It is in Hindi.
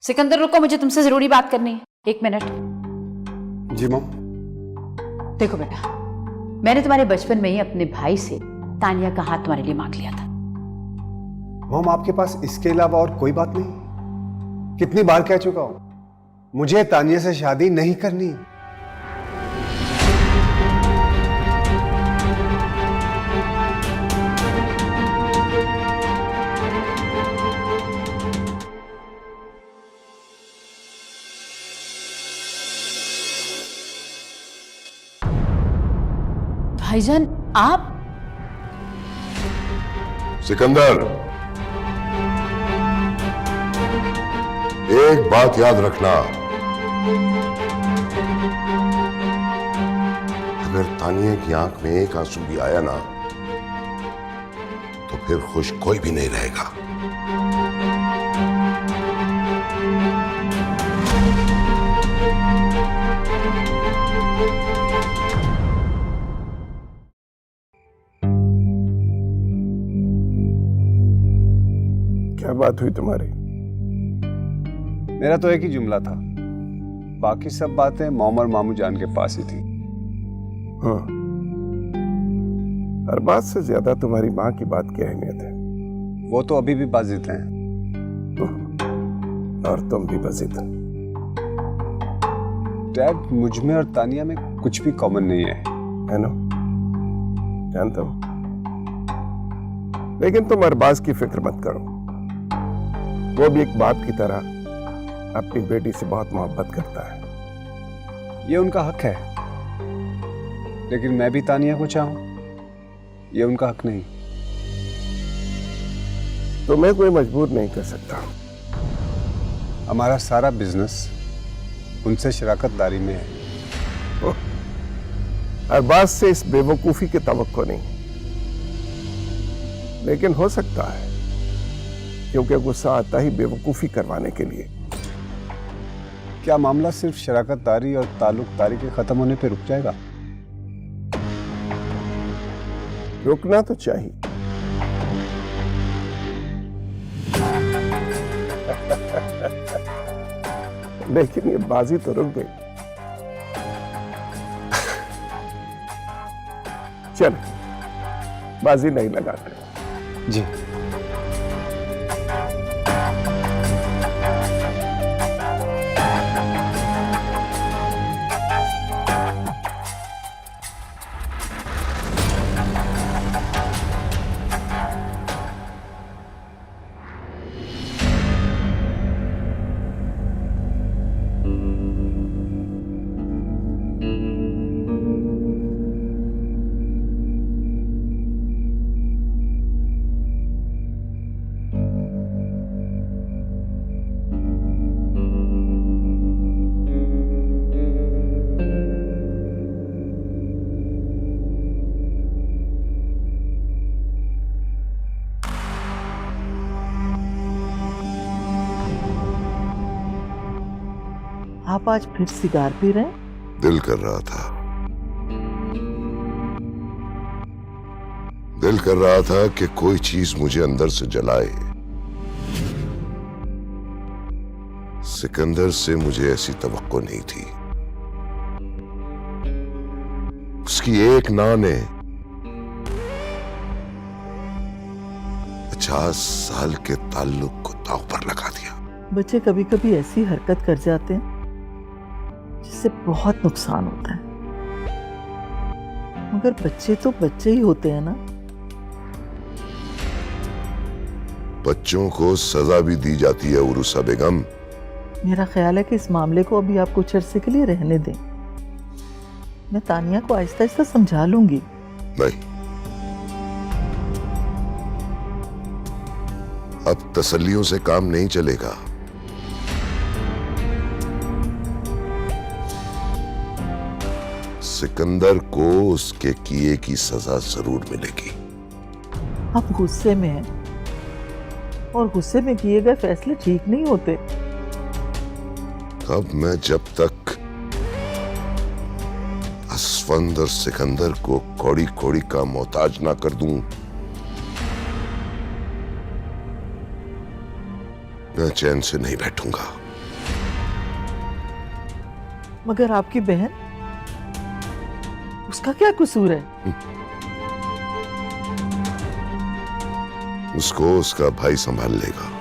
सिकंदर रुको, मुझे तुमसे जरूरी बात करनी है। 1 मिनट। जी मॉम। देखो बेटा, मैंने तुम्हारे बचपन में ही अपने भाई से तानिया का हाथ तुम्हारे लिए मांग लिया था। मॉम, आपके पास इसके अलावा और कोई बात नहीं? कितनी बार कह चुका हूं, मुझे तानिया से शादी नहीं करनी। भाईजान आप? सिकंदर, एक बात याद रखना, अगर तानिया की आंख में एक आंसू भी आया ना, तो फिर खुश कोई भी नहीं रहेगा। क्या बात हुई तुम्हारी? मेरा तो एक ही जुमला था, बाकी सब बातें मॉम और मामू जान के पास ही थी। हाँ, हर बात से ज्यादा तुम्हारी माँ की बात की अहमियत है। वो तो अभी भी बाजिद हैं। और तुम भी बाजिद। डैड, मुझ में और तानिया में कुछ भी कॉमन नहीं है ना? जानता हूं, लेकिन तुम अरबाज की फिक्र मत करो। वो भी एक बाप की तरह अपनी बेटी से बहुत मोहब्बत करता है। ये उनका हक है, लेकिन मैं भी तानिया को चाहूं, ये उनका हक नहीं। तुम्हें कोई मजबूर नहीं कर सकता। हमारा सारा बिजनेस उनसे शराकतदारी में है। अरबाज से इस बेवकूफी की तवक्को नहीं, लेकिन हो सकता है, क्योंकि गुस्सा आता ही बेवकूफी करवाने के लिए। क्या मामला सिर्फ शराकतदारी और ताल्लुकदारी के खत्म होने पे रुक जाएगा? रुकना तो चाहिए, लेकिन ये बाजी तो रुक गई। चल, बाजी नहीं लगाते। जी। आप आज फिर सिगार पी रहे हैं? दिल कर रहा था, दिल कर रहा था कि कोई चीज मुझे अंदर से जलाए। सिकंदर से मुझे ऐसी तवक्को नहीं थी। उसकी एक ना ने 50 साल के ताल्लुक को दांव पर लगा दिया। बच्चे कभी कभी ऐसी हरकत कर जाते हैं जिससे बहुत नुकसान होता है, मगर बच्चे तो बच्चे ही होते हैं ना। बच्चों को सजा भी दी जाती है उरुसा बेगम। मेरा ख्याल है कि इस मामले को अभी आप कुछ अरसे के लिए रहने दें। मैं तानिया को आहिस्ता आहिस्ता समझा लूंगी। नहीं, अब तसल्लियों से काम नहीं चलेगा। सिकंदर को उसके किए की सजा जरूर मिलेगी। आप गुस्से में हैं, और गुस्से में किए गए फैसले ठीक नहीं होते। अब मैं जब तक असफंद और सिकंदर को कौड़ी कौड़ी का मोहताज ना कर दूं, मैं चैन से नहीं बैठूंगा। मगर आपकी बहन, उसका क्या कसूर है? उसको उसका भाई संभाल लेगा।